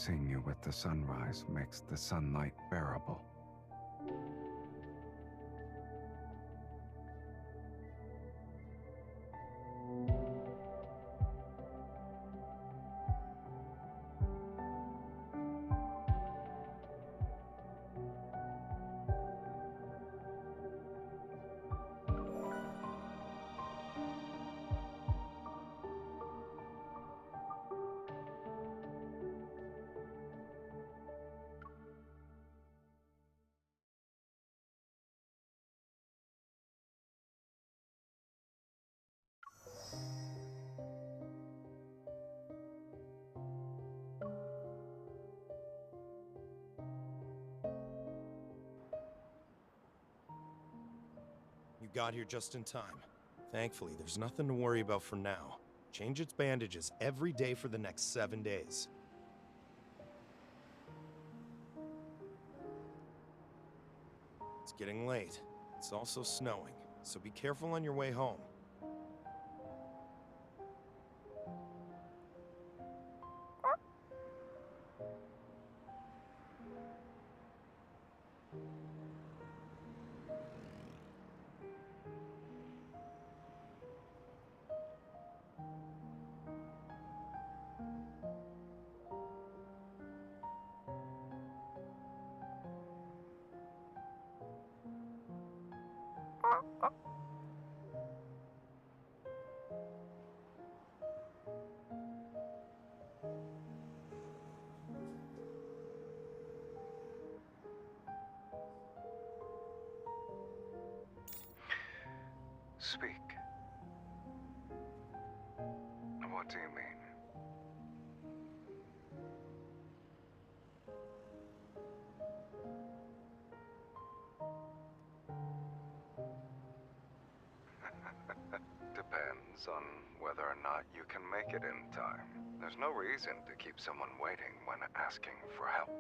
Seeing you with the sunrise makes the sunlight bearable. You got here just in time. Thankfully, there's nothing to worry about for now. Change its bandages every day for the next 7 days. It's getting late. It's also snowing, so be careful on your way home. Speak. What do you mean? Depends on whether or not you can make it in time. There's no reason to keep someone waiting when asking for help.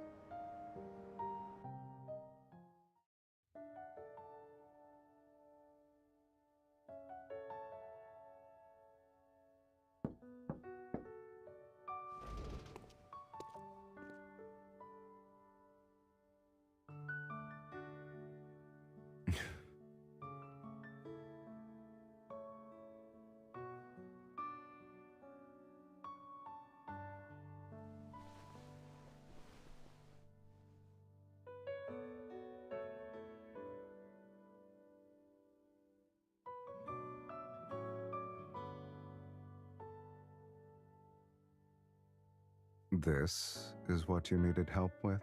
This is what you needed help with?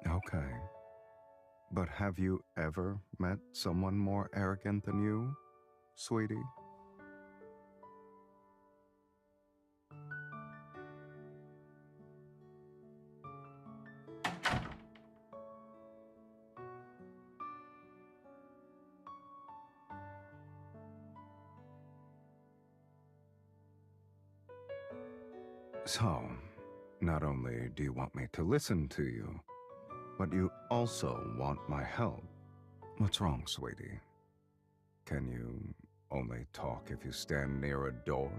Okay. But have you ever met someone more arrogant than you, sweetie? So, not only do you want me to listen to you, but you also want my help. What's wrong, sweetie? Can you only talk if you stand near a door?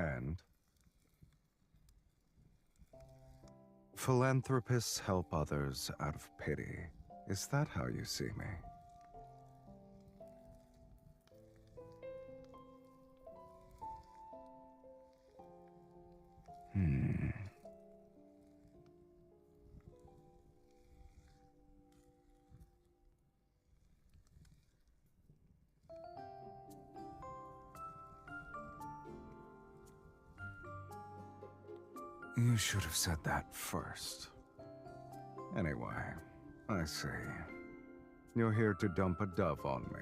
And philanthropists help others out of pity. Is that how you see me? You should have said that first. Anyway, I see. You're here to dump a dove on me.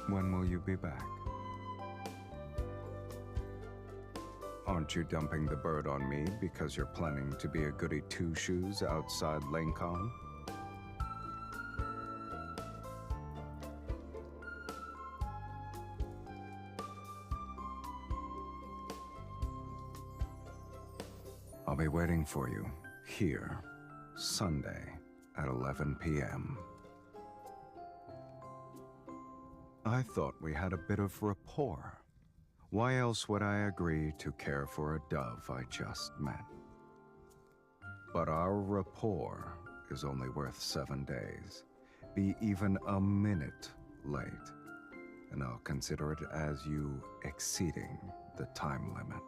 When will you be back? Aren't you dumping the bird on me because you're planning to be a goody two-shoes outside Lincoln? I'll be waiting for you here, Sunday at 11 p.m. I thought we had a bit of rapport. Why else would I agree to care for a dove I just met? But our rapport is only worth 7 days. Be even a minute late, and I'll consider it as you exceeding the time limit.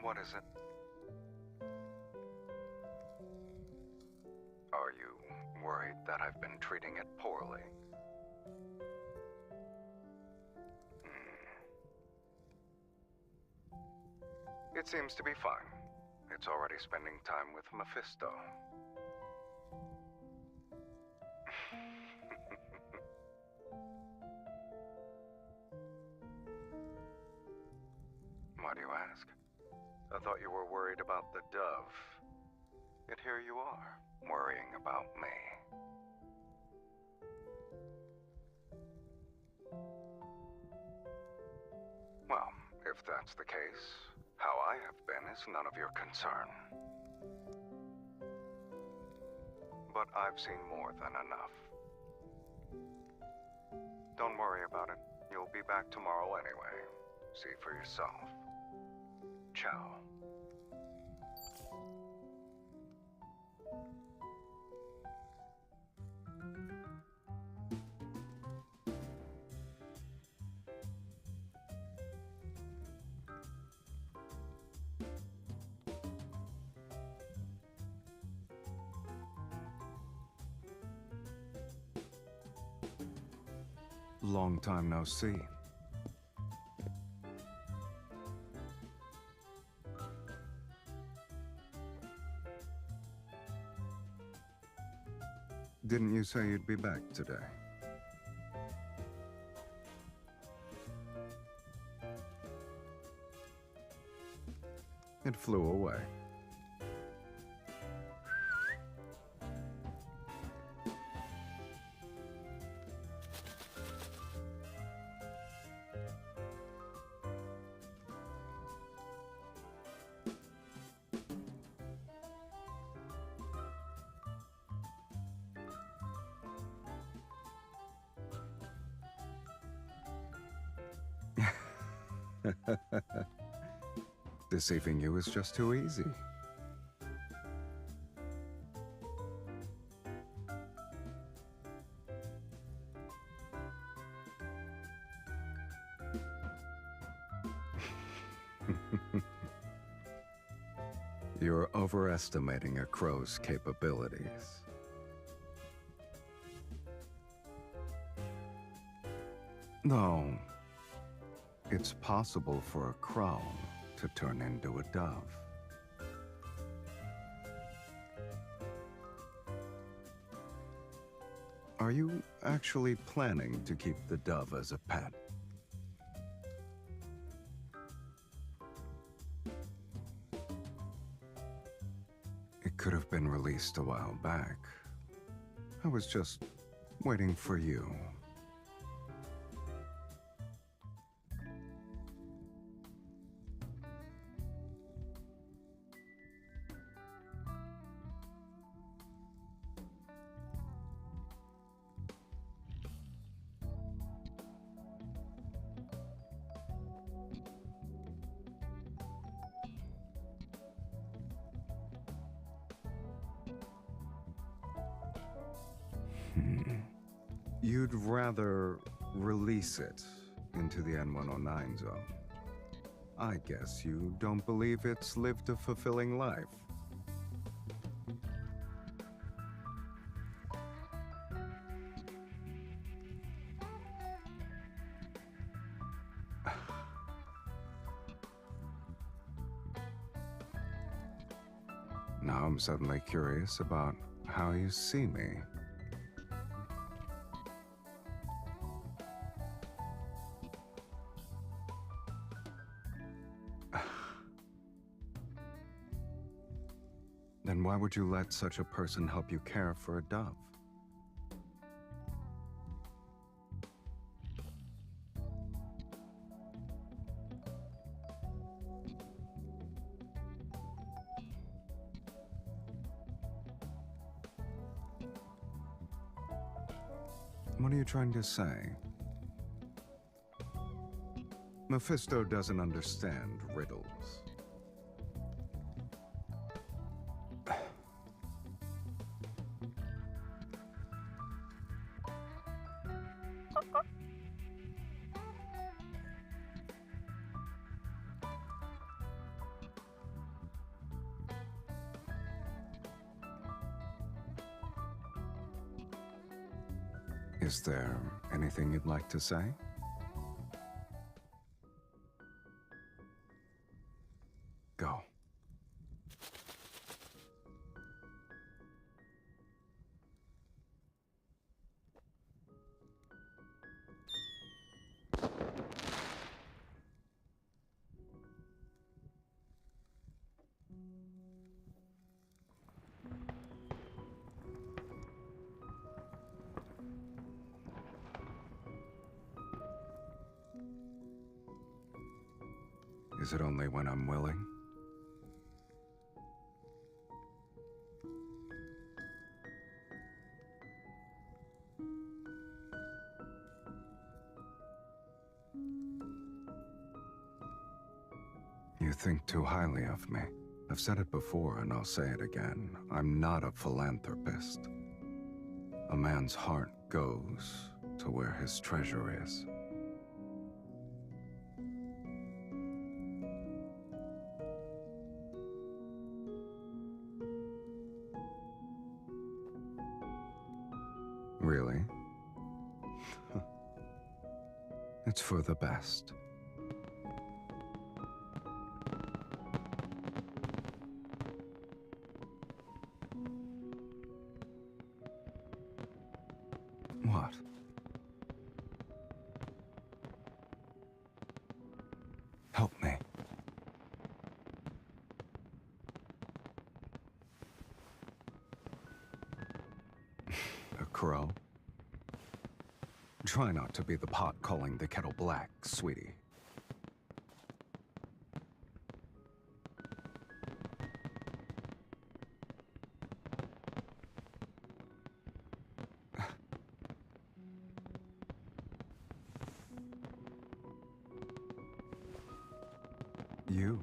What is it? Are you worried that I've been treating it poorly? It seems to be fine. It's already spending time with Mephisto. Why do you ask? I thought you were worried about the dove. Yet here you are, worrying about me. Well, if that's the case, how I have been is none of your concern. But I've seen more than enough. Don't worry about it. You'll be back tomorrow anyway. See for yourself. Ciao. Long time no see. Didn't you say you'd be back today? It flew away. Deceiving you is just too easy. You're overestimating a crow's capabilities. No. It's possible for a crow to turn into a dove. Are you actually planning to keep the dove as a pet? It could have been released a while back. I was just waiting for you. You'd rather release it into the N109 zone. I guess you don't believe it's lived a fulfilling life. Now I'm suddenly curious about how you see me. Then why would you let such a person help you care for a dove? What are you trying to say? Mephisto doesn't understand riddles. Is there anything you'd like to say? Go. Is it only when I'm willing? You think too highly of me. I've said it before and I'll say it again. I'm not a philanthropist. A man's heart goes to where his treasure is. Really? It's for the best. What? Help me. A crow? Try not to be the pot calling the kettle black, sweetie. You.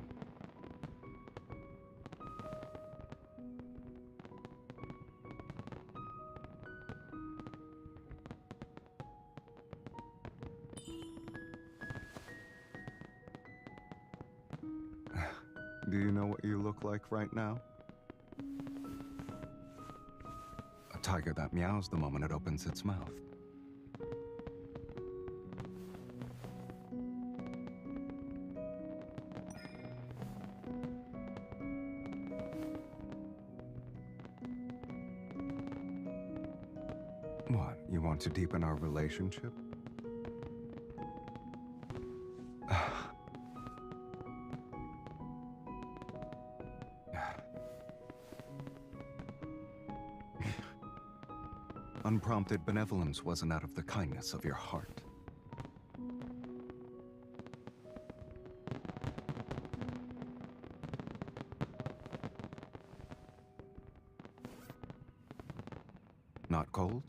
Do you know what you look like right now? A tiger that meows the moment it opens its mouth. What, you want to deepen our relationship? Unprompted benevolence wasn't out of the kindness of your heart. Not cold?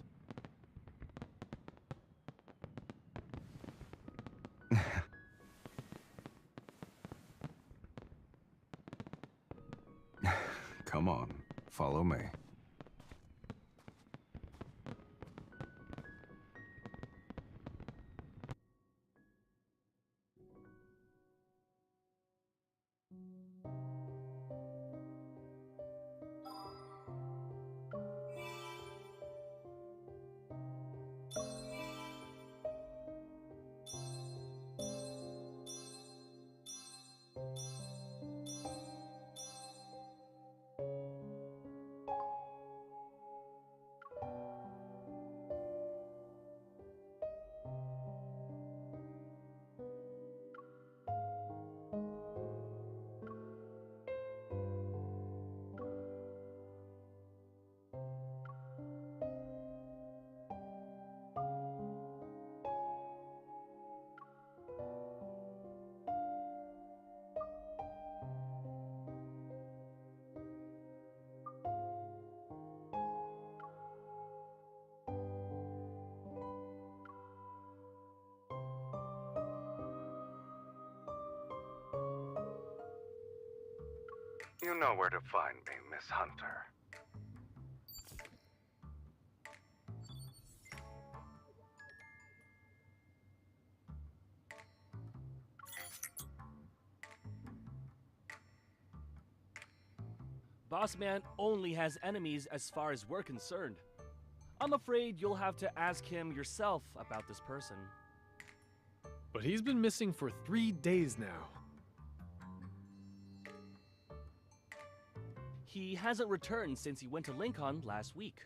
Come on, follow me. You know where to find me, Miss Hunter. Boss Man only has enemies as far as we're concerned. I'm afraid you'll have to ask him yourself about this person. But he's been missing for 3 days now. He hasn't returned since he went to Lincoln last week.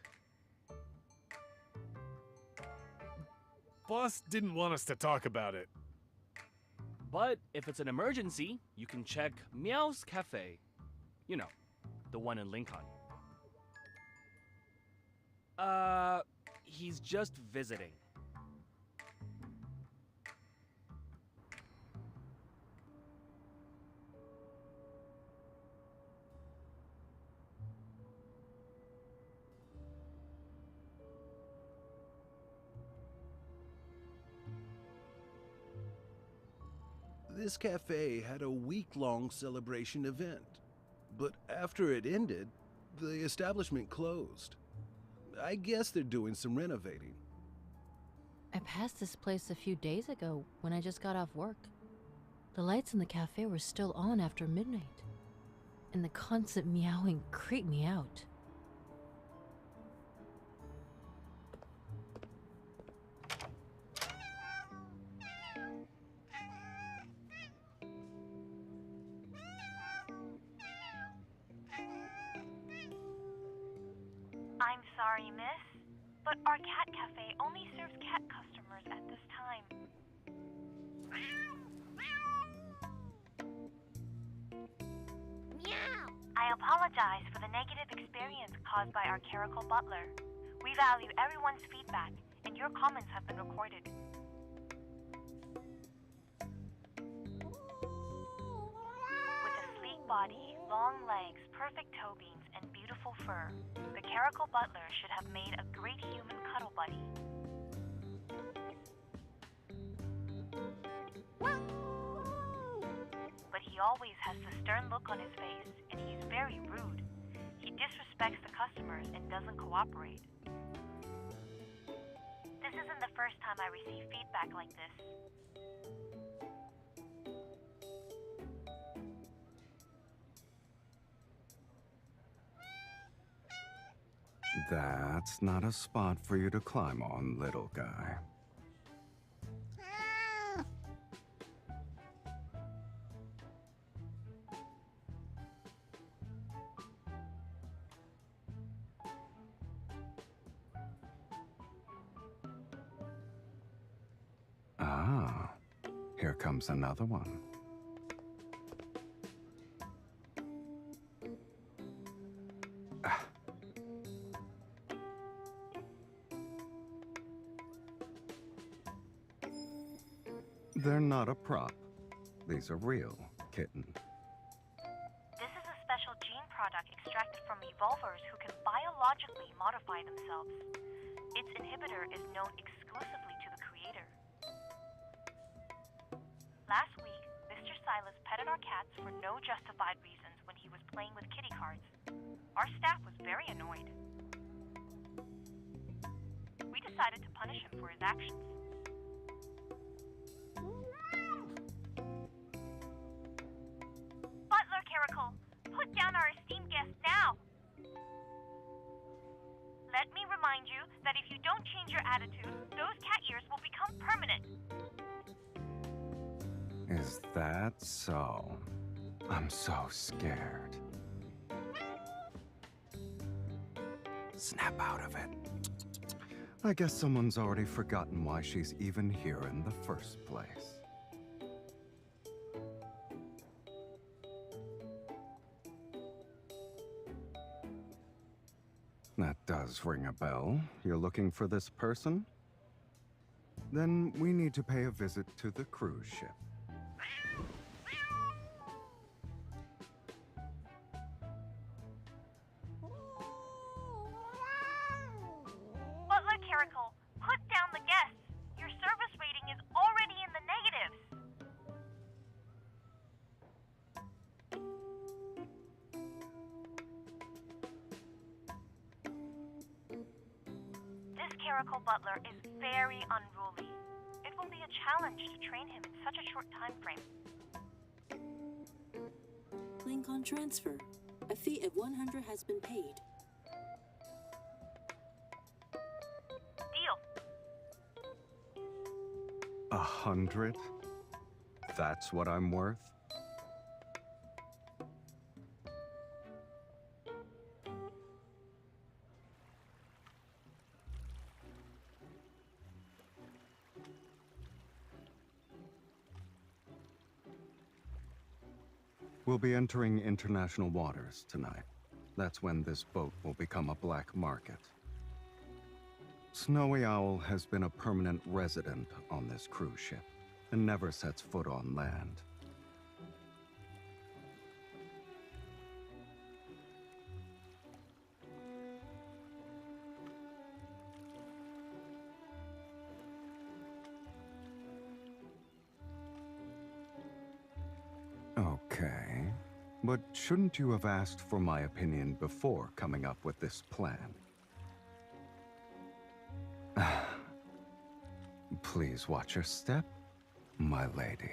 Boss didn't want us to talk about it. But if it's an emergency, you can check Meow's Cafe. You know, the one in Lincoln. He's just visiting. This cafe had a week-long celebration event, but after it ended, the establishment closed. I guess they're doing some renovating. I passed this place a few days ago when I just got off work. The lights in the cafe were still on after midnight, and the constant meowing creeped me out. I'm sorry, miss, but our cat cafe only serves cat customers at this time. Meow! I apologize for the negative experience caused by our clerical butler. We value everyone's feedback, and your comments have been recorded. With a sleek body, long legs, perfect toe beams, and beautiful fur, the clerical butler should have made a great human cuddle buddy. But he always has the stern look on his face, and he's very rude. He disrespects the customers and doesn't cooperate. This isn't the first time I receive feedback like this. That's not a spot for you to climb on, little guy. Ah, here comes another one. They're not a prop. These are real, kitten. This is a special gene product extracted from evolvers who can biologically modify themselves. Its inhibitor is known exclusively to the creator. Last week, Mr. Silas petted our cats for no justified reasons when he was playing with kitty cards. Our staff was very annoyed. We decided to punish him for his actions. Butler Caracal, put down our esteemed guest now! Let me remind you that if you don't change your attitude, those cat ears will become permanent. Is that so? I'm so scared. Snap out of it. I guess someone's already forgotten why she's even here in the first place. That does ring a bell. You're looking for this person? Then we need to pay a visit to the cruise ship. Butler Caracal, put down the guests. Your service rating is already in the negatives. clerical butler is very unruly. It will be a challenge to train him in such a short time frame. Lincoln transfer. A fee of 100 has been paid. Deal. 100? That's what I'm worth? We'll be entering international waters tonight. That's when this boat will become a black market. Snowy Owl has been a permanent resident on this cruise ship and never sets foot on land. Okay, but shouldn't you have asked for my opinion before coming up with this plan? Please watch your step, my lady.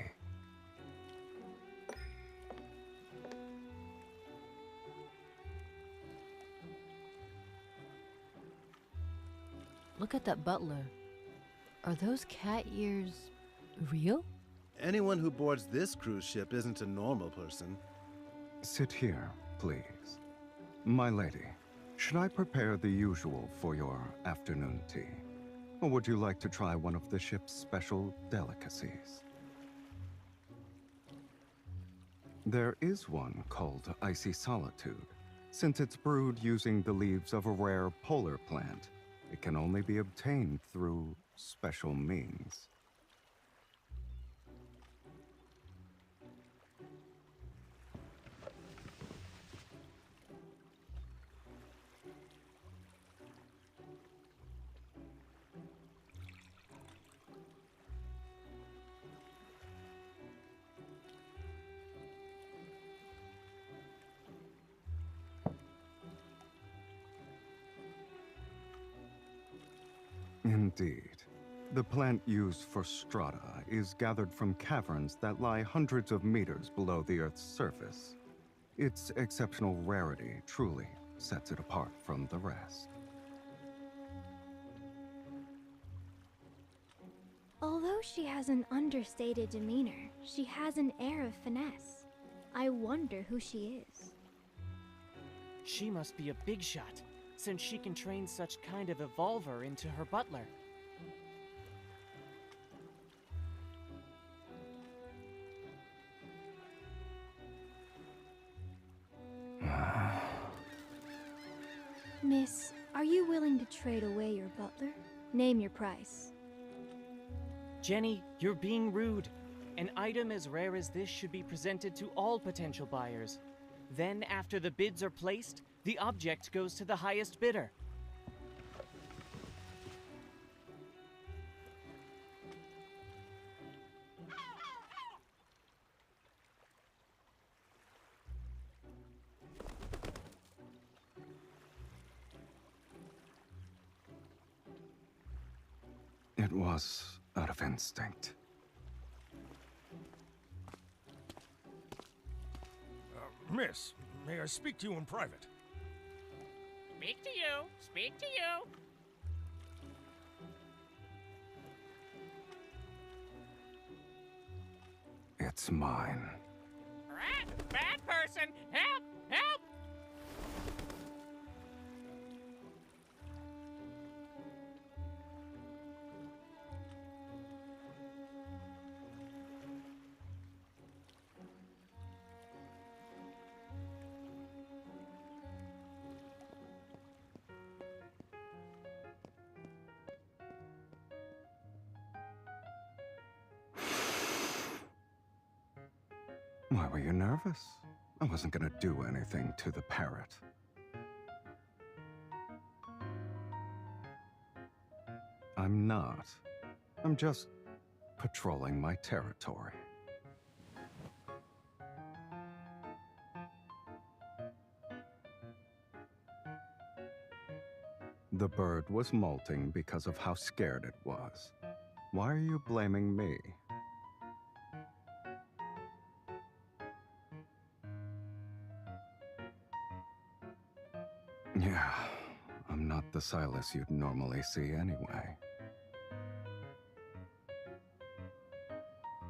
Look at that butler. Are those cat ears real? Anyone who boards this cruise ship isn't a normal person. Sit here, please. My lady, should I prepare the usual for your afternoon tea? Or would you like to try one of the ship's special delicacies? There is one called Icy Solitude. Since it's brewed using the leaves of a rare polar plant, it can only be obtained through special means. Indeed. The plant used for strata is gathered from caverns that lie hundreds of meters below the Earth's surface. Its exceptional rarity truly sets it apart from the rest. Although she has an understated demeanor, she has an air of finesse. I wonder who she is. She must be a big shot, since she can train such kind of evolver into her butler. Miss, are you willing to trade away your butler? Name your price. Jenny, you're being rude. An item as rare as this should be presented to all potential buyers. Then, after the bids are placed, the object goes to the highest bidder. It was out of instinct. Miss, may I speak to you in private? Speak to you. Speak to you. It's mine. Rat, bad person. Help! Help! Why were you nervous? I wasn't gonna do anything to the parrot. I'm not. I'm just patrolling my territory. The bird was molting because of how scared it was. Why are you blaming me? Yeah, I'm not the Silas you'd normally see anyway.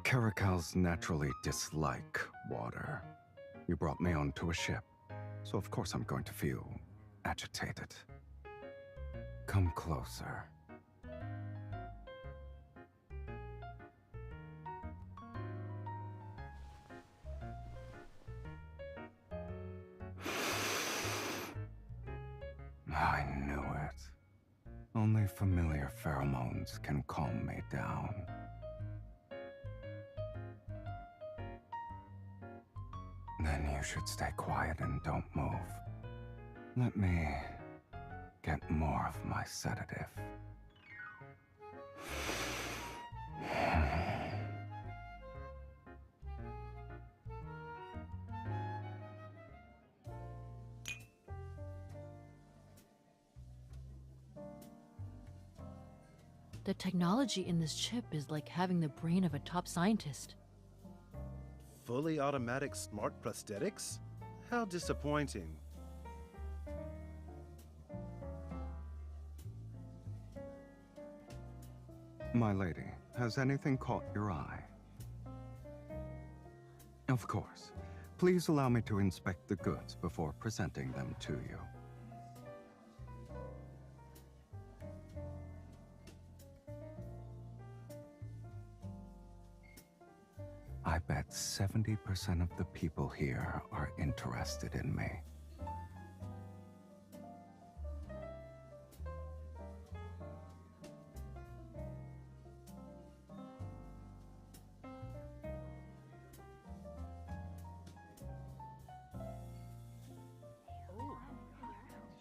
Caracals naturally dislike water. You brought me onto a ship, so of course I'm going to feel agitated. Come closer. I knew it. Only familiar pheromones can calm me down. Then you should stay quiet and don't move. Let me get more of my sedative. The technology in this chip is like having the brain of a top scientist. Fully automatic smart prosthetics? How disappointing. My lady, has anything caught your eye? Of course. Please allow me to inspect the goods before presenting them to you. I bet 70% of the people here are interested in me.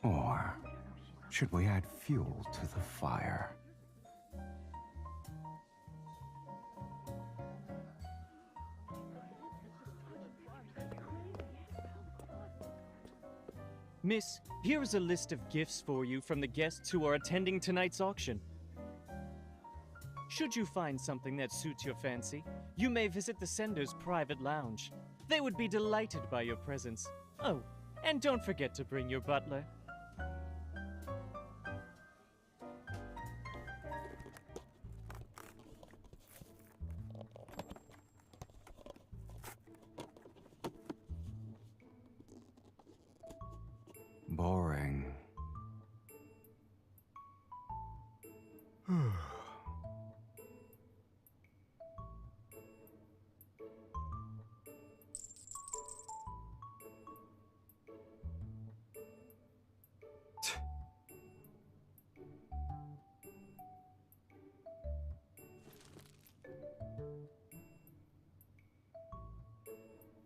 Or should we add fuel to the fire? Miss, here is a list of gifts for you from the guests who are attending tonight's auction. Should you find something that suits your fancy, you may visit the sender's private lounge. They would be delighted by your presence. Oh, and don't forget to bring your butler. Boring.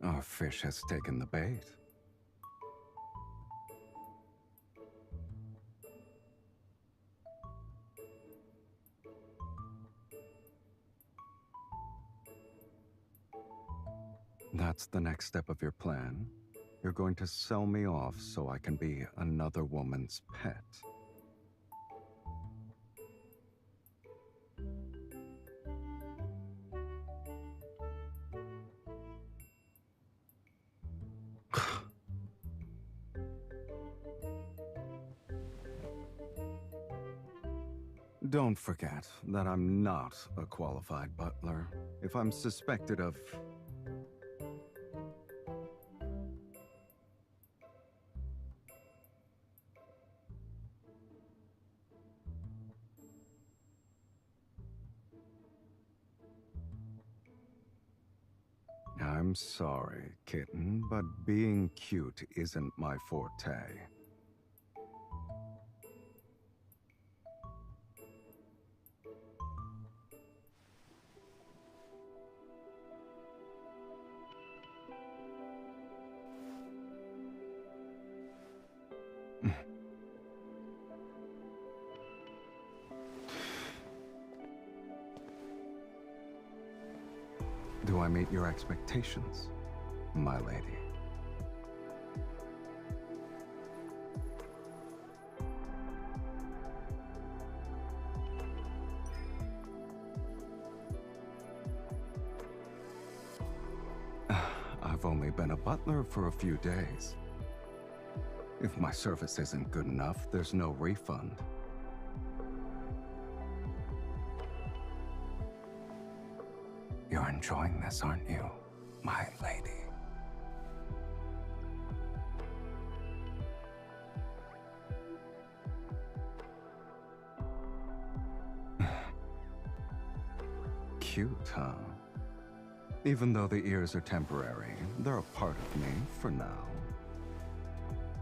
Our fish has taken the bait. That's the next step of your plan? You're going to sell me off so I can be another woman's pet. Don't forget that I'm not a qualified butler. If I'm suspected of... I'm sorry, kitten, but being cute isn't my forte. Do I meet your expectations, my lady? only been a butler for a few days. If my service isn't good enough, there's no refund. You're enjoying this, aren't you, my lady? Cute, huh? Even though the ears are temporary, they're a part of me for now.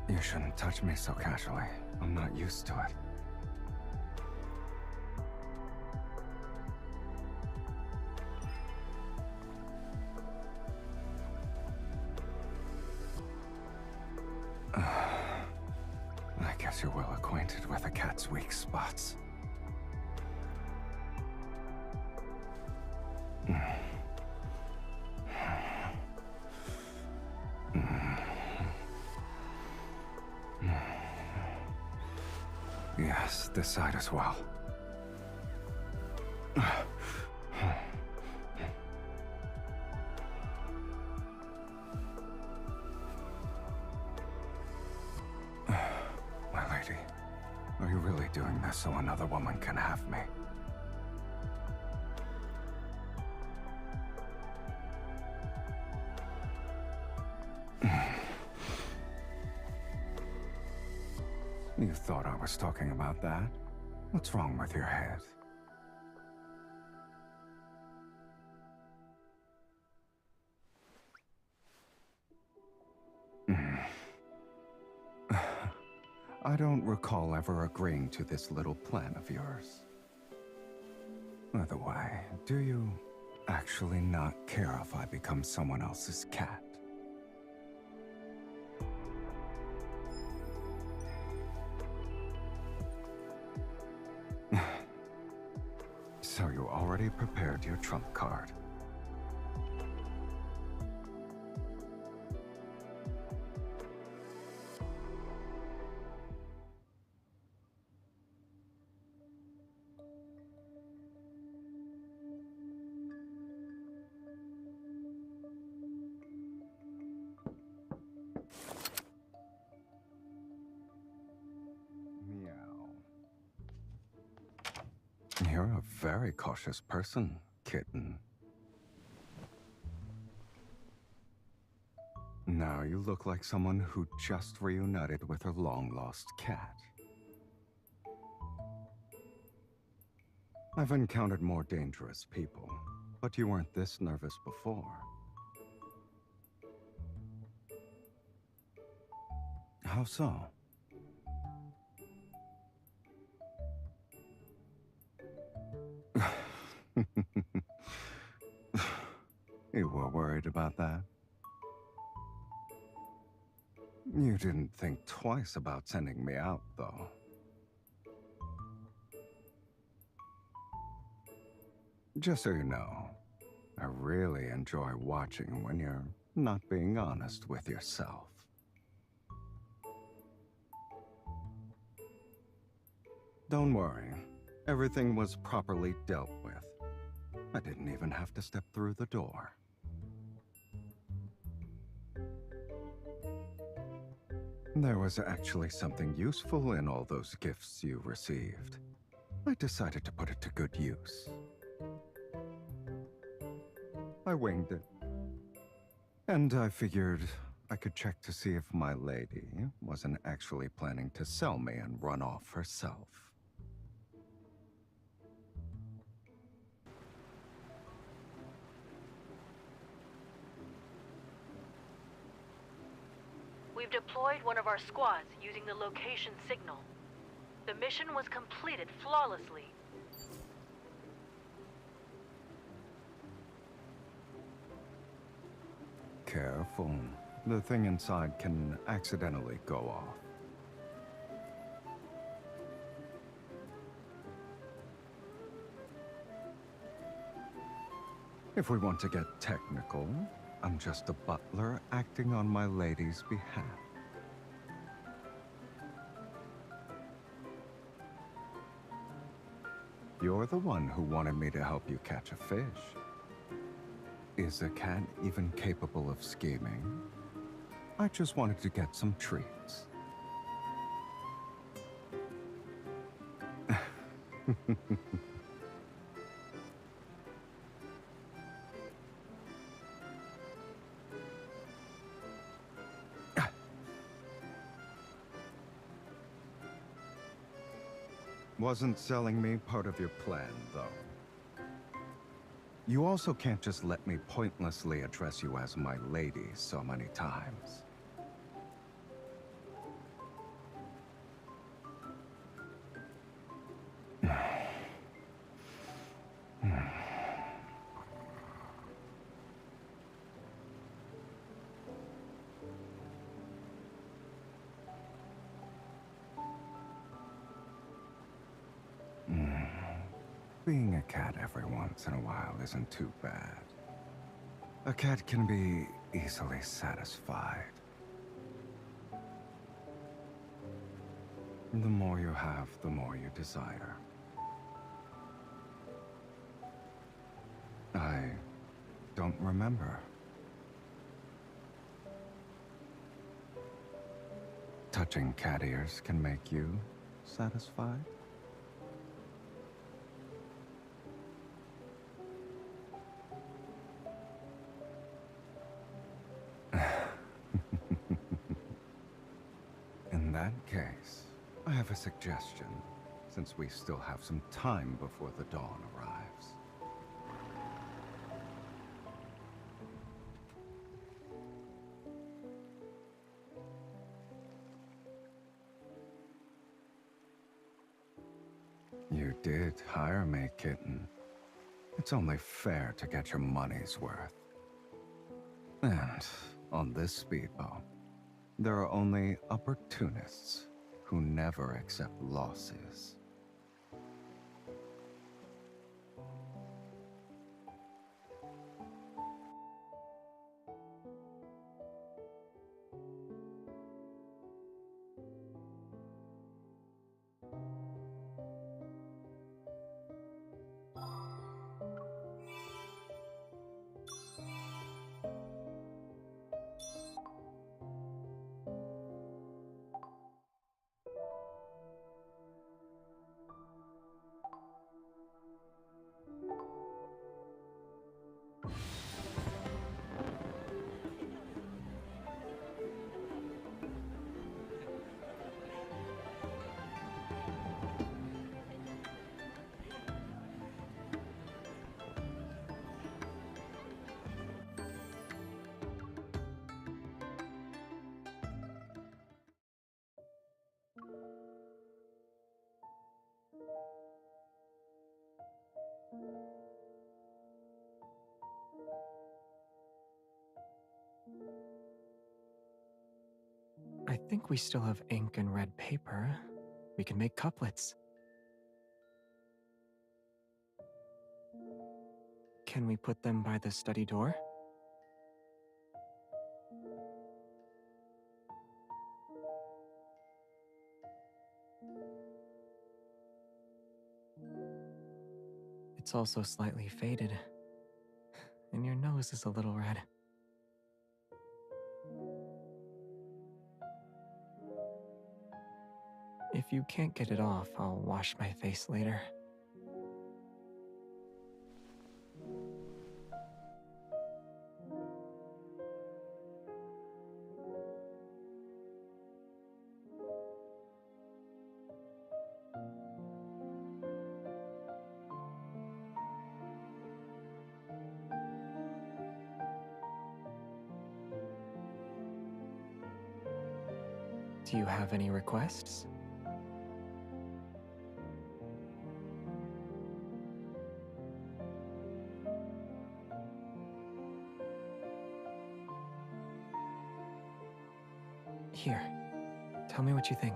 You shouldn't touch me so casually. I'm not used to it. I guess you're well acquainted with a cat's weak spots. Yes, this side as well. My lady, are you really doing this so another woman can have me? You thought I was talking about that? What's wrong with your head? I don't recall ever agreeing to this little plan of yours. By the way, do you actually not care if I become someone else's cat? So you already prepared your trump card. You're a very cautious person, kitten. Now you look like someone who just reunited with her long-lost cat. I've encountered more dangerous people, but you weren't this nervous before. How so? You were worried about that? You didn't think twice about sending me out, though. Just so you know, I really enjoy watching when you're not being honest with yourself. Don't worry. Everything was properly dealt with. I didn't even have to step through the door. There was actually something useful in all those gifts you received. I decided to put it to good use. I winged it. And I figured I could check to see if my lady wasn't actually planning to sell me and run off herself. We've deployed one of our squads using the location signal. The mission was completed flawlessly. Careful. The thing inside can accidentally go off. If we want to get technical, I'm just a butler acting on my lady's behalf. You're the one who wanted me to help you catch a fish. Is a cat even capable of scheming? I just wanted to get some treats. Wasn't selling me part of your plan, though. You also can't just let me pointlessly address you as my lady so many times. Being a cat every once in a while isn't too bad. A cat can be easily satisfied. The more you have, the more you desire. I don't remember. Touching cat ears can make you satisfied? In that case, I have a suggestion, since we still have some time before the dawn arrives. You did hire me, kitten. It's only fair to get your money's worth. And on this speedboat, there are only opportunists who never accept losses. I think we still have ink and red paper. We can make couplets. Can we put them by the study door? It's also slightly faded. And your nose is a little red. If you can't get it off, I'll wash my face later. Do you have any requests? Here, tell me what you think.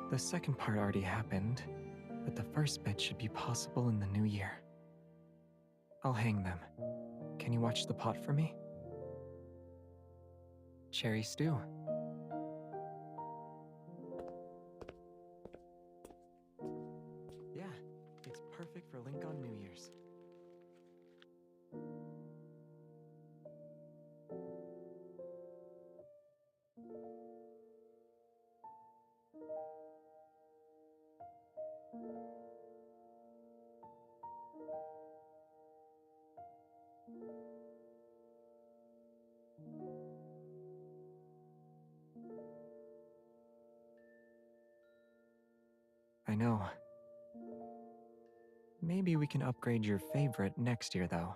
The second part already happened, but the first bit should be possible in the new year. I'll hang them. Can you watch the pot for me? Cherry stew. I know. Maybe we can upgrade your favorite next year, though.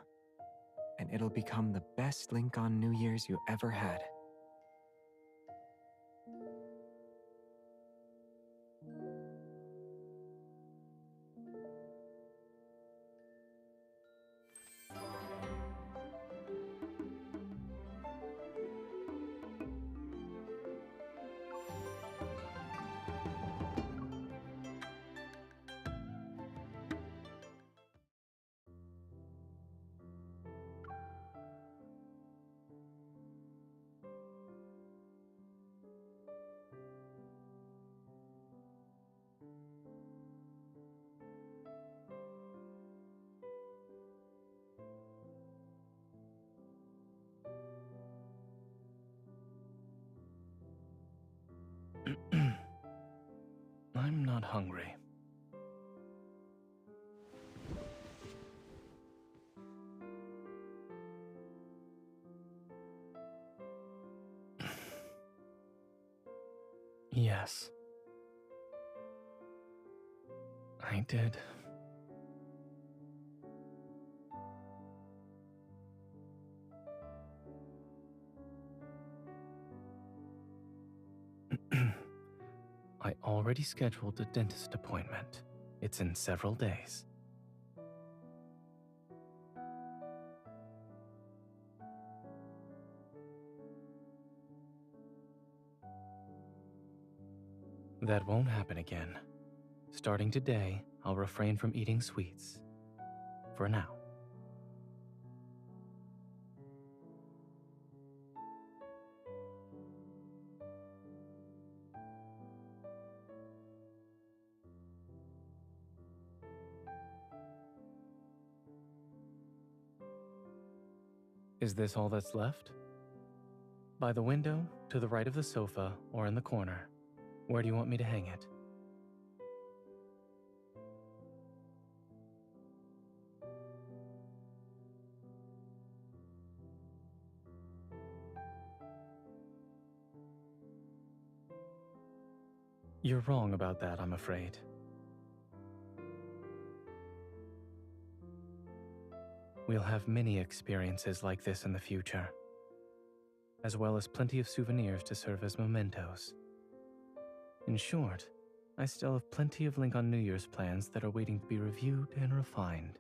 And it'll become the best link on New Year's you ever had. I'm not hungry. Yes. I did. I already scheduled a dentist appointment. It's in several days. That won't happen again. Starting today, I'll refrain from eating sweets. For now. Is this all that's left? By the window, to the right of the sofa, or in the corner. Where do you want me to hang it? You're wrong about that, I'm afraid. We'll have many experiences like this in the future, as well as plenty of souvenirs to serve as mementos. In short, I still have plenty of Link on New Year's plans that are waiting to be reviewed and refined.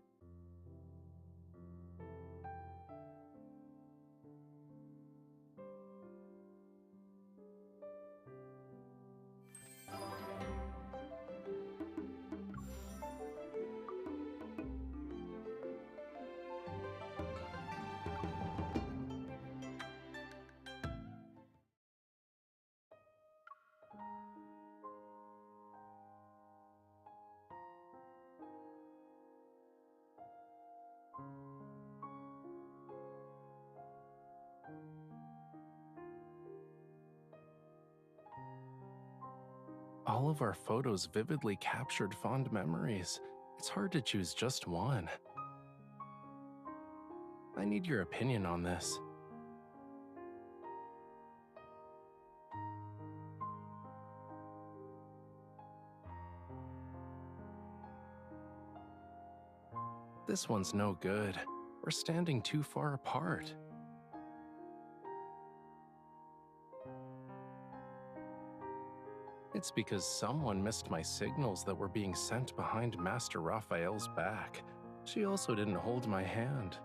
All of our photos vividly captured fond memories. It's hard to choose just one. I need your opinion on this. This one's no good. We're standing too far apart. It's because someone missed my signals that were being sent behind Master Raphael's back. She also didn't hold my hand.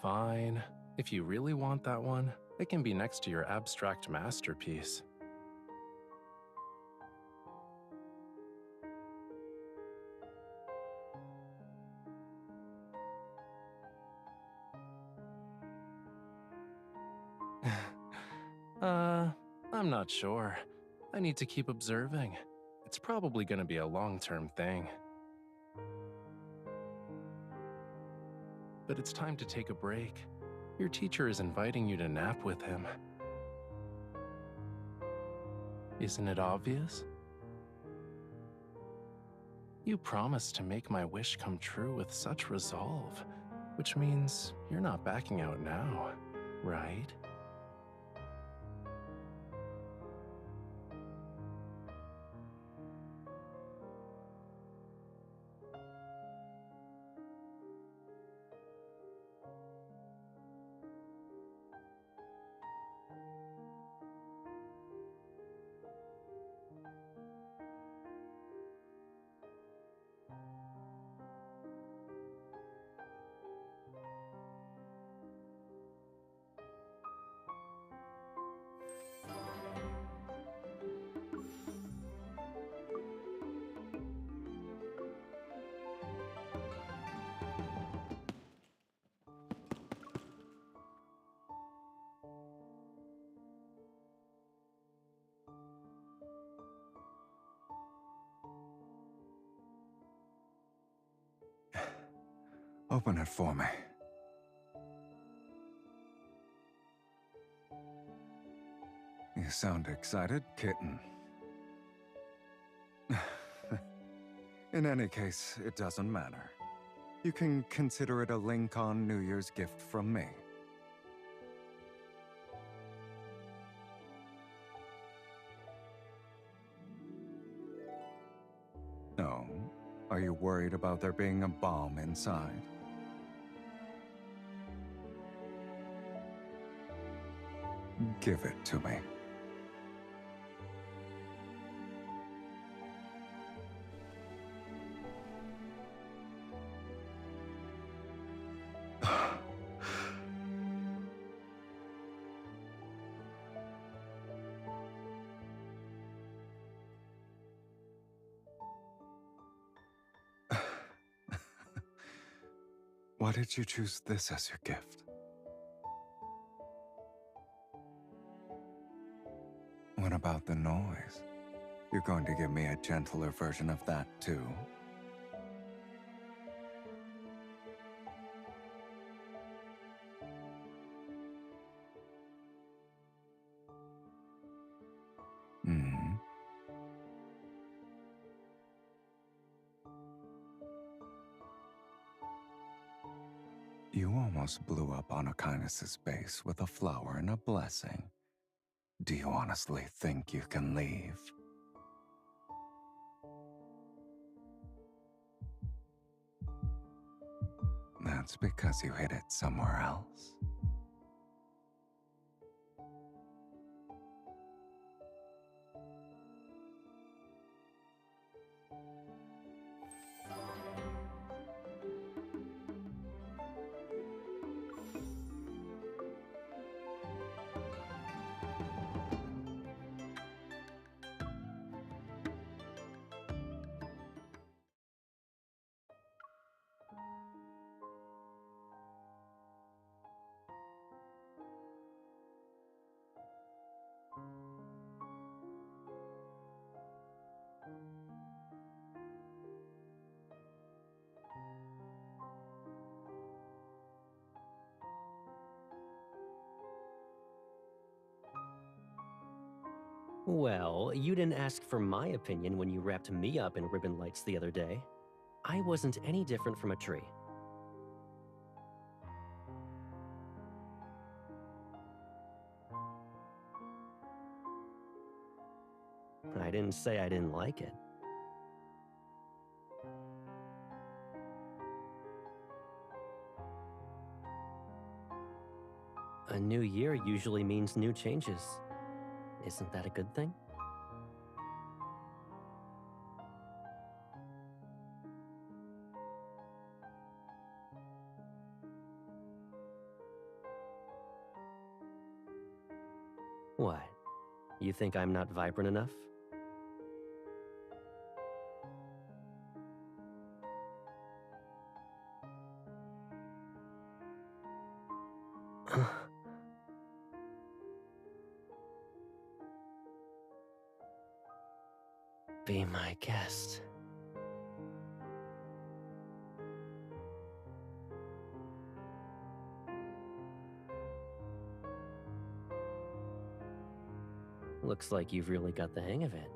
Fine. If you really want that one, it can be next to your abstract masterpiece. I'm not sure. I need to keep observing. It's probably gonna be a long-term thing. But it's time to take a break. Your teacher is inviting you to nap with him. Isn't it obvious? You promised to make my wish come true with such resolve, which means you're not backing out now, right? Open it for me. You sound excited, kitten. In any case, it doesn't matter. You can consider it a Lincoln New Year's gift from me. No? Are you worried about there being a bomb inside? Give it to me. Why did you choose this as your gift? What about the noise? You're going to give me a gentler version of that, too? Hmm? You almost blew up on Aquinas' base with a flower and a blessing. Do you honestly think you can leave? That's because you hid it somewhere else. Well, you didn't ask for my opinion when you wrapped me up in ribbon lights the other day. I wasn't any different from a tree. I didn't say I didn't like it. A new year usually means new changes. Isn't that a good thing? What? You think I'm not vibrant enough? Be my guest. Looks like you've really got the hang of it.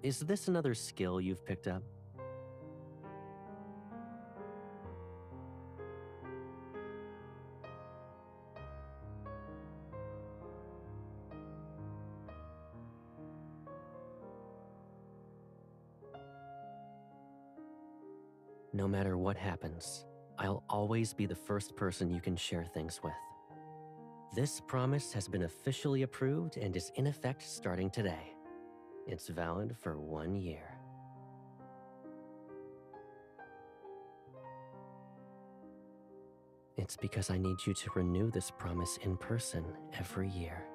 Is this another skill you've picked up? No matter what happens, I'll always be the first person you can share things with. This promise has been officially approved and is in effect starting today. It's valid for 1 year. It's because I need you to renew this promise in person every year.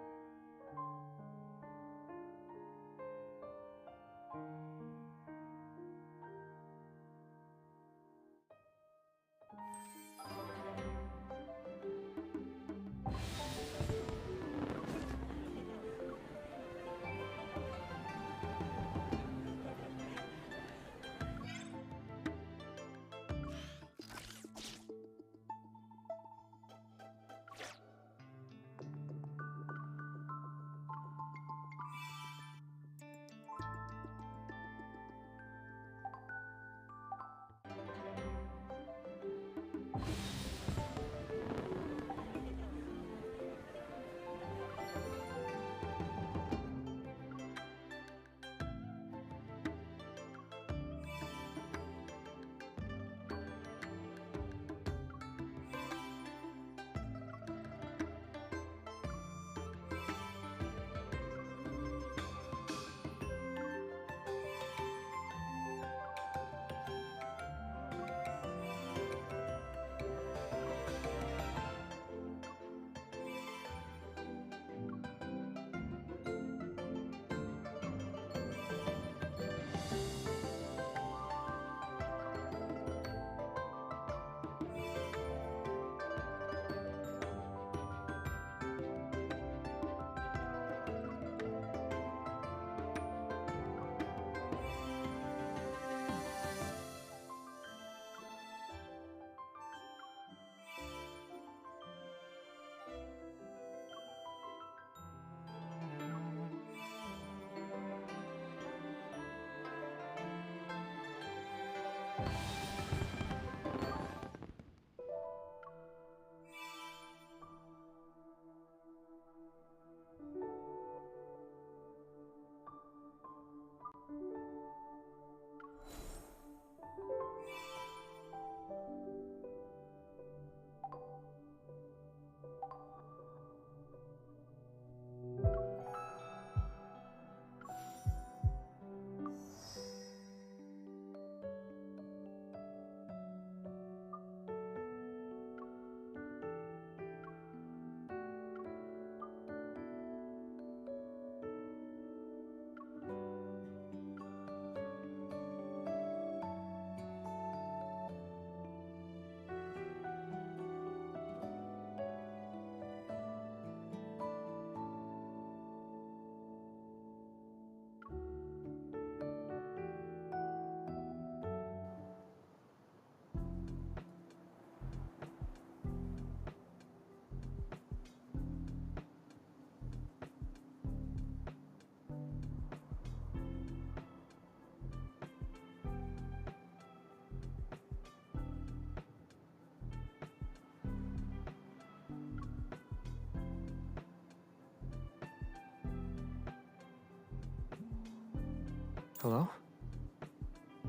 Hello?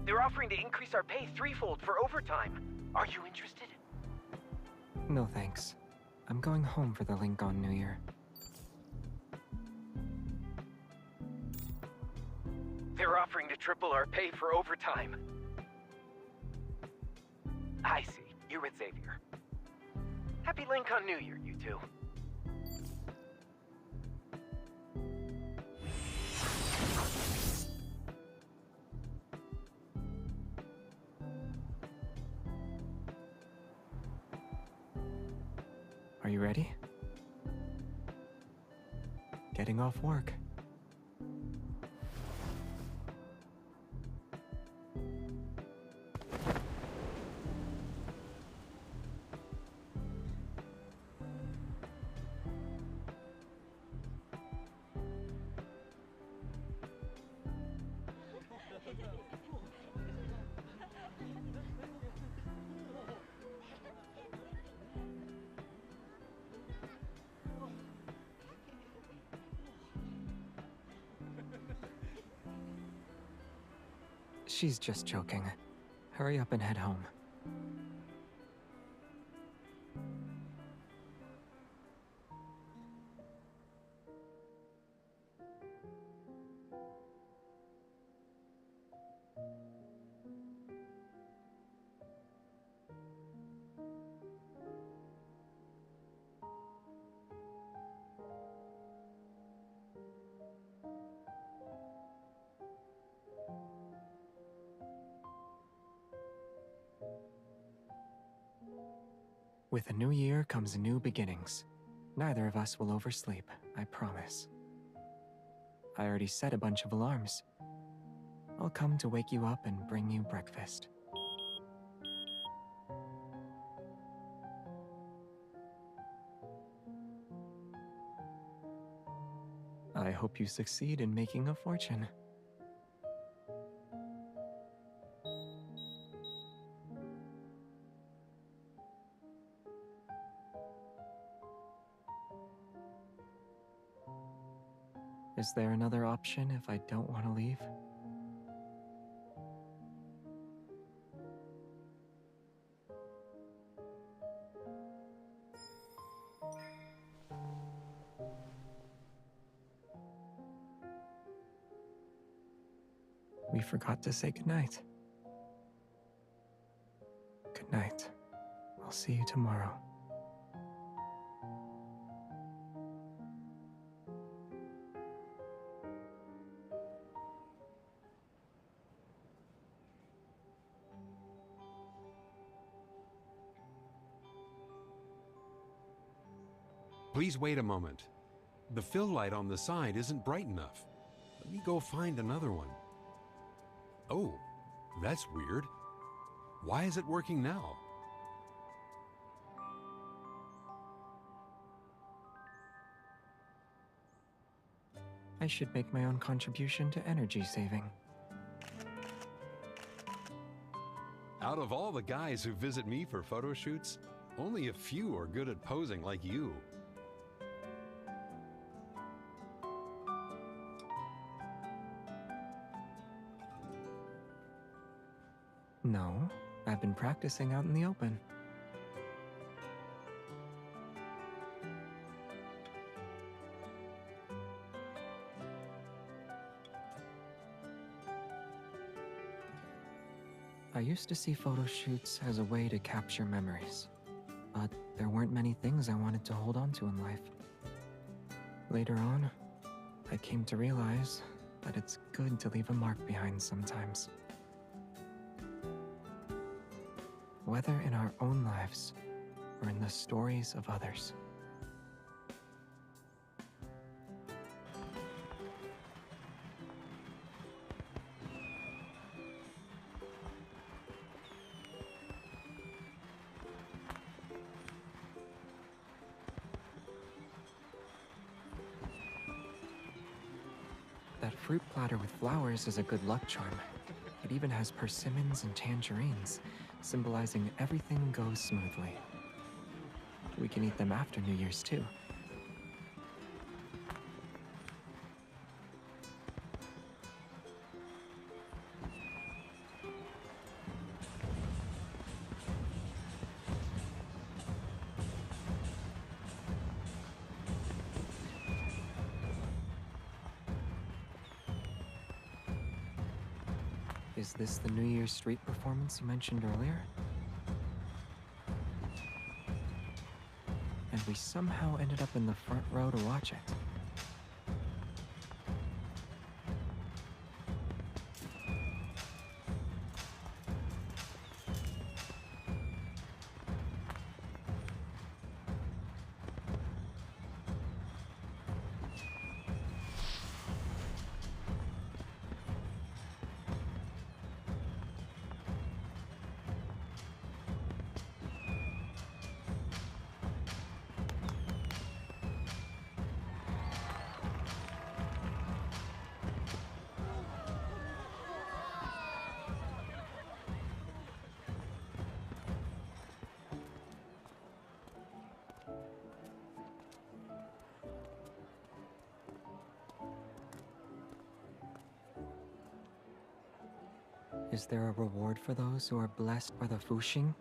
They're offering to increase our pay threefold for overtime. Are you interested? No thanks. I'm going home for the link on New Year. They're offering to triple our pay for overtime. I see. You're with Xavier. Happy link on New Year, you two. Are you ready? Getting off work. She's just joking. Hurry up and head home. With a new year comes new beginnings. Neither of us will oversleep, I promise. I already set a bunch of alarms. I'll come to wake you up and bring you breakfast. I hope you succeed in making a fortune. Is there another option if I don't want to leave? We forgot to say goodnight. Good night. I'll see you tomorrow. Please wait a moment. The fill light on the side isn't bright enough. Let me go find another one. Oh, that's weird. Why is it working now? I should make my own contribution to energy saving. Out of all the guys who visit me for photo shoots, only a few are good at posing like you. No, I've been practicing out in the open. I used to see photo shoots as a way to capture memories, but there weren't many things I wanted to hold on to in life. Later on, I came to realize that it's good to leave a mark behind sometimes. Whether in our own lives or in the stories of others. That fruit platter with flowers is a good luck charm. It even has persimmons and tangerines, symbolizing everything goes smoothly. We can eat them after New Year's too. Is this the New Year's street performance you mentioned earlier? And we somehow ended up in the front row to watch it. Is there a reward for those who are blessed by the Fuxing?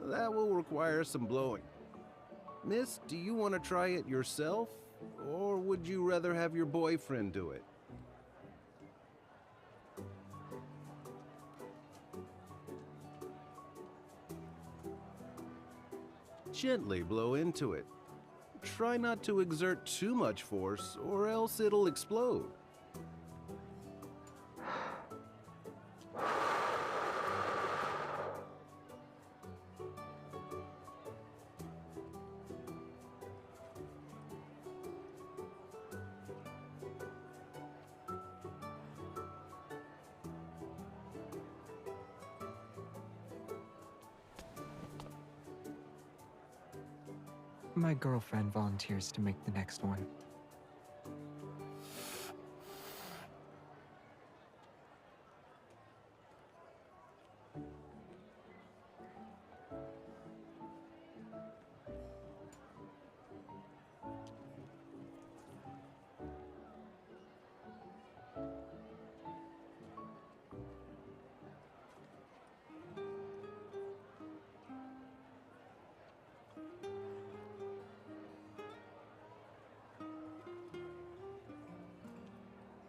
That will require some blowing. Miss, do you want to try it yourself? Or would you rather have your boyfriend do it? Gently blow into it. Try not to exert too much force, or else it'll explode. My girlfriend volunteers to make the next one.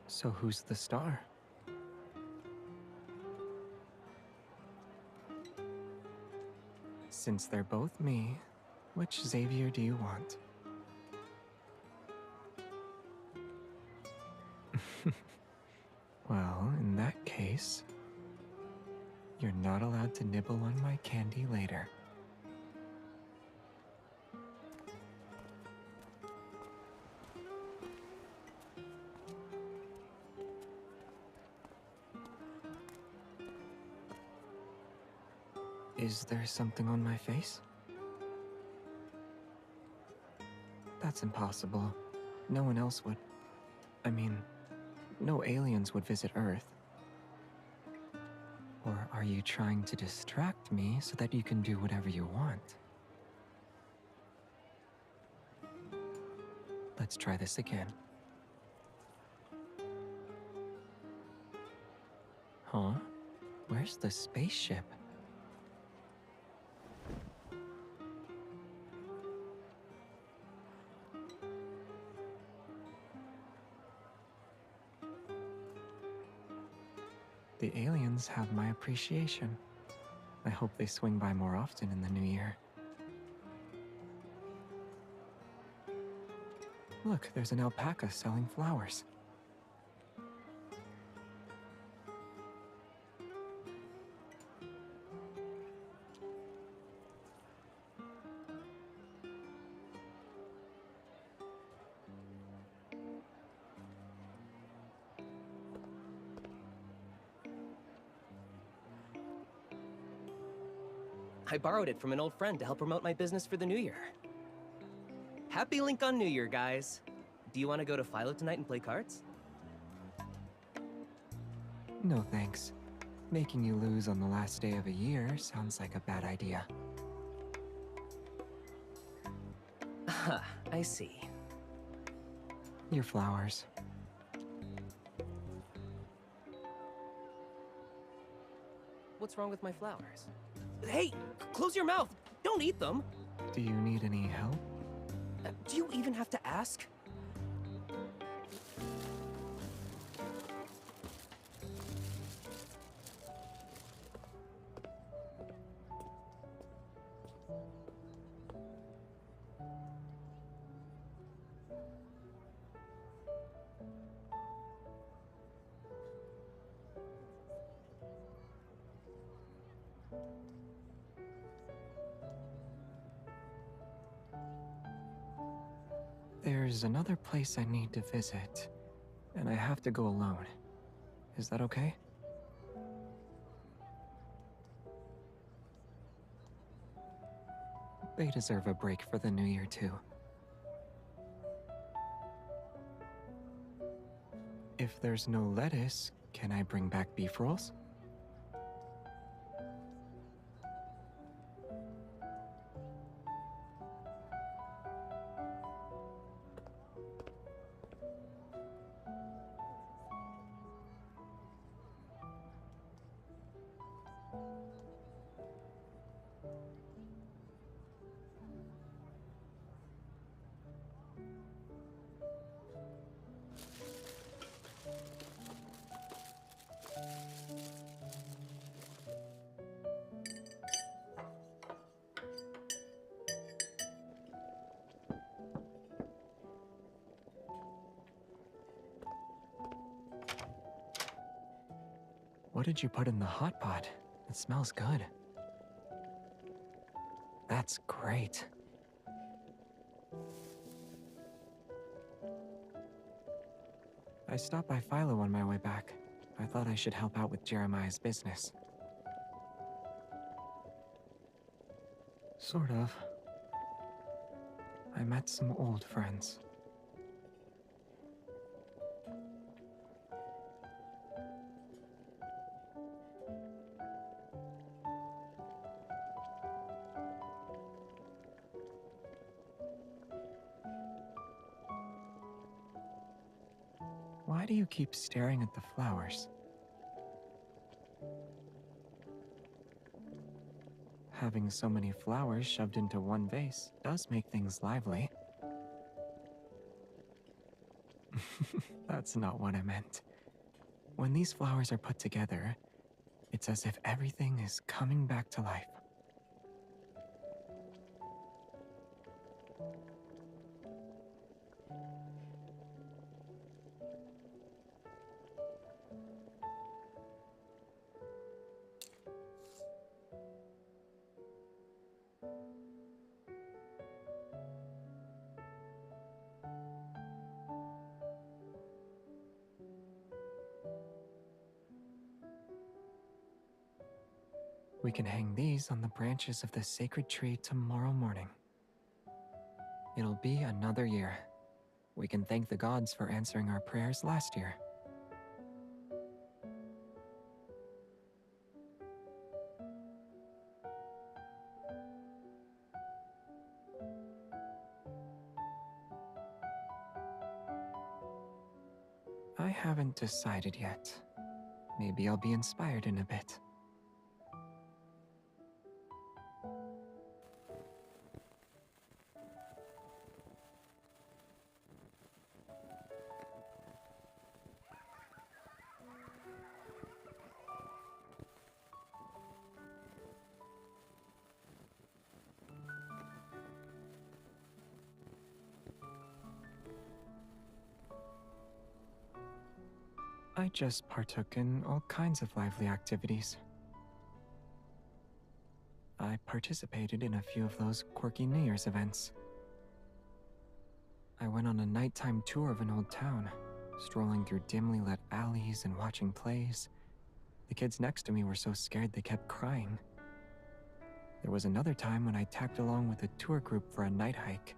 So who's the star? Since they're both me, which Xavier do you want? Well, in that case, you're not allowed to nibble on my candy later. Is there something on my face? That's impossible. No one else would. I mean, no aliens would visit Earth. Or are you trying to distract me so that you can do whatever you want? Let's try this again. Huh? Where's the spaceship? The aliens have my appreciation. I hope they swing by more often in the new year. Look, there's an alpaca selling flowers. I borrowed it from an old friend to help promote my business for the new year. Happy Link on New Year, guys. Do you want to go to Philo tonight and play cards? No thanks. Making you lose on the last day of a year sounds like a bad idea. I see. Your flowers. What's wrong with my flowers? Hey, close your mouth! Don't eat them! Do you need any help? Do you even have to ask? There's another place I need to visit, and I have to go alone. Is that okay? They deserve a break for the new year, too. If there's no lettuce, can I bring back beef rolls? What did you put in the hot pot? It smells good. That's great. I stopped by Philo on my way back. I thought I should help out with Jeremiah's business. Sort of. I met some old friends. Why do you keep staring at the flowers? Having so many flowers shoved into one vase does make things lively. That's not what I meant. When these flowers are put together, it's as if everything is coming back to life. We can hang these on the branches of the sacred tree tomorrow morning. It'll be another year. We can thank the gods for answering our prayers last year. I haven't decided yet. Maybe I'll be inspired in a bit. I just partook in all kinds of lively activities. I participated in a few of those quirky New Year's events. I went on a nighttime tour of an old town, strolling through dimly lit alleys and watching plays. The kids next to me were so scared they kept crying. There was another time when I tagged along with a tour group for a night hike,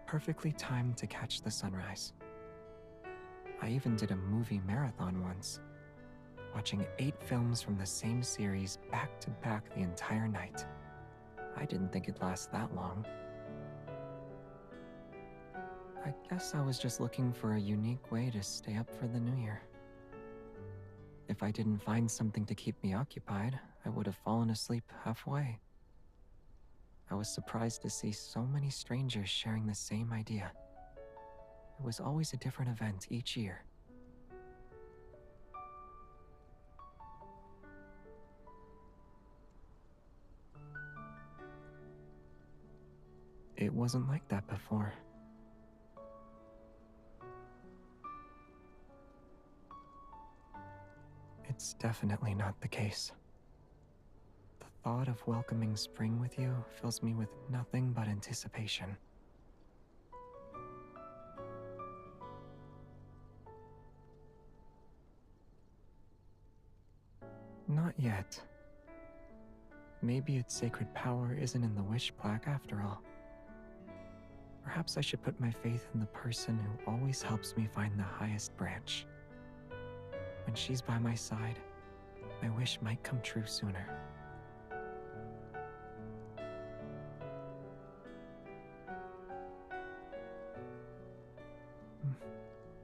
perfectly timed to catch the sunrise. I even did a movie marathon once. watching 8 films from the same series back to back the entire night. I didn't think it'd last that long. I guess I was just looking for a unique way to stay up for the new year. If I didn't find something to keep me occupied, I would have fallen asleep halfway. I was surprised to see so many strangers sharing the same idea. It was always a different event each year. It wasn't like that before. It's definitely not the case. The thought of welcoming spring with you fills me with nothing but anticipation. Not yet. Maybe its sacred power isn't in the wish plaque after all. Perhaps I should put my faith in the person who always helps me find the highest branch. When she's by my side, my wish might come true sooner.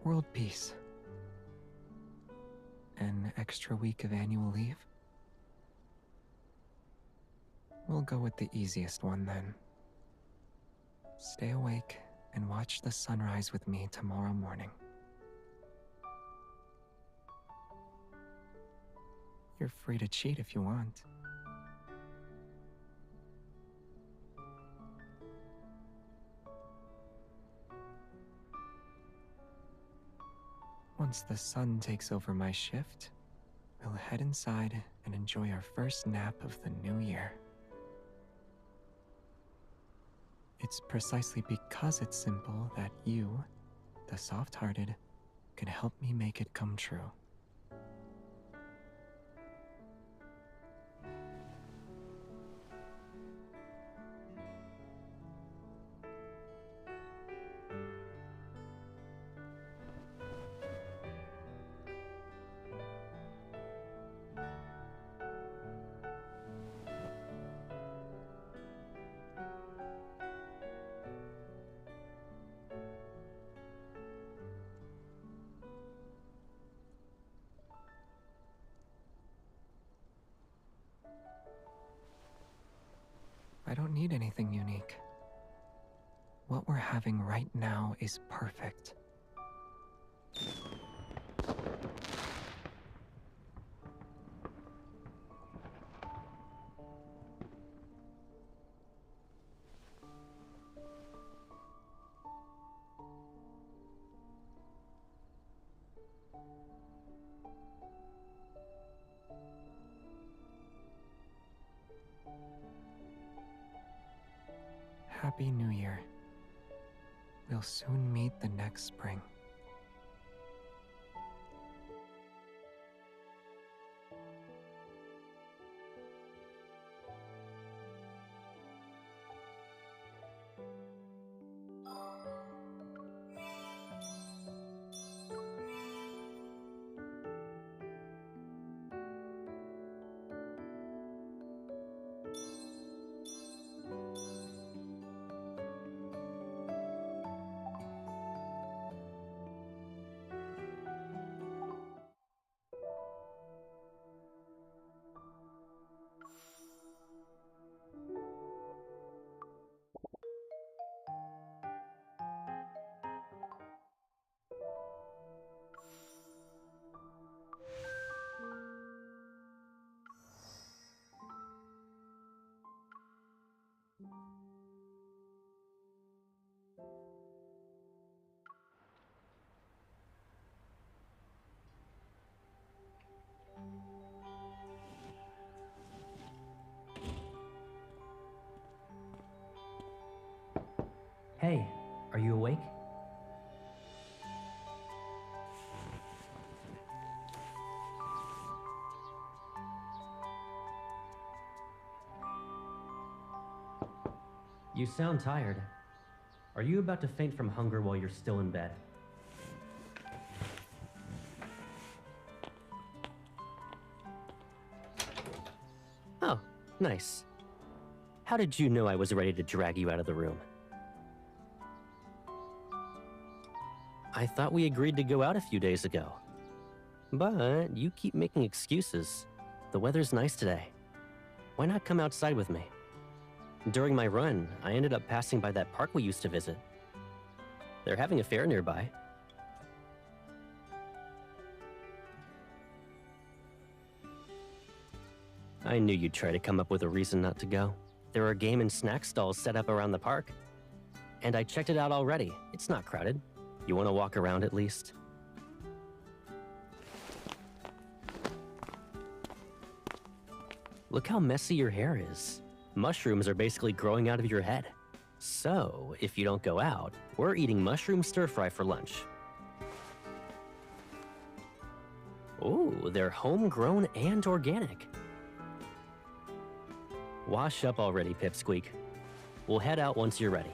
World peace. An extra week of annual leave? We'll go with the easiest one then. Stay awake and watch the sunrise with me tomorrow morning. You're free to cheat if you want. Once the sun takes over my shift, we'll head inside and enjoy our first nap of the new year. It's precisely because it's simple that you, the soft-hearted, can help me make it come true. I don't need anything unique. What we're having right now is perfect. Happy New Year. We'll soon meet the next spring. Hey, are you awake? You sound tired. Are you about to faint from hunger while you're still in bed? Nice. How did you know I was ready to drag you out of the room? I thought we agreed to go out a few days ago. But you keep making excuses. The weather's nice today. Why not come outside with me? During my run, I ended up passing by that park we used to visit. They're having a fair nearby. I knew you'd try to come up with a reason not to go. There are game and snack stalls set up around the park. And I checked it out already. It's not crowded. You want to walk around at least? Look how messy your hair is. Mushrooms are basically growing out of your head. So, if you don't go out, we're eating mushroom stir-fry for lunch. Ooh, they're homegrown and organic. Wash up already, Pipsqueak. We'll head out once you're ready.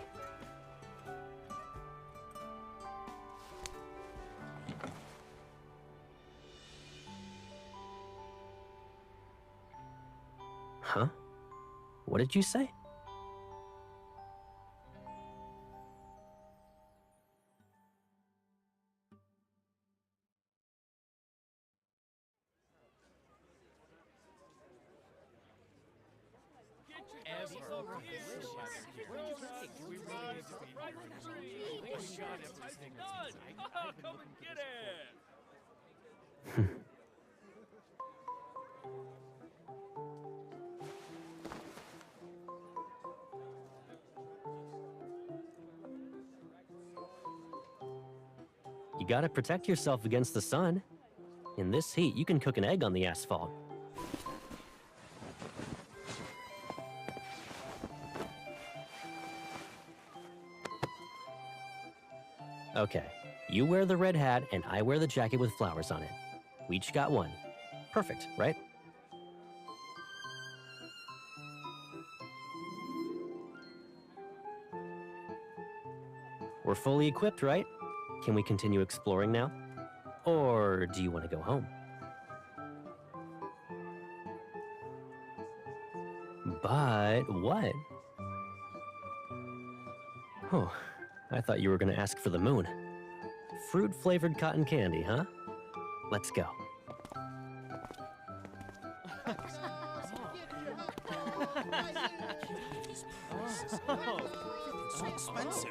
Huh? What did you say? Come and get it! You gotta protect yourself against the sun. In this heat, you can cook an egg on the asphalt. Okay, you wear the red hat and I wear the jacket with flowers on it. We each got one. Perfect, right? We're fully equipped, right? Can we continue exploring now? Or do you want to go home? But what? Oh, I thought you were going to ask for the moon. Fruit-flavored cotton candy, huh? Let's go. So expensive.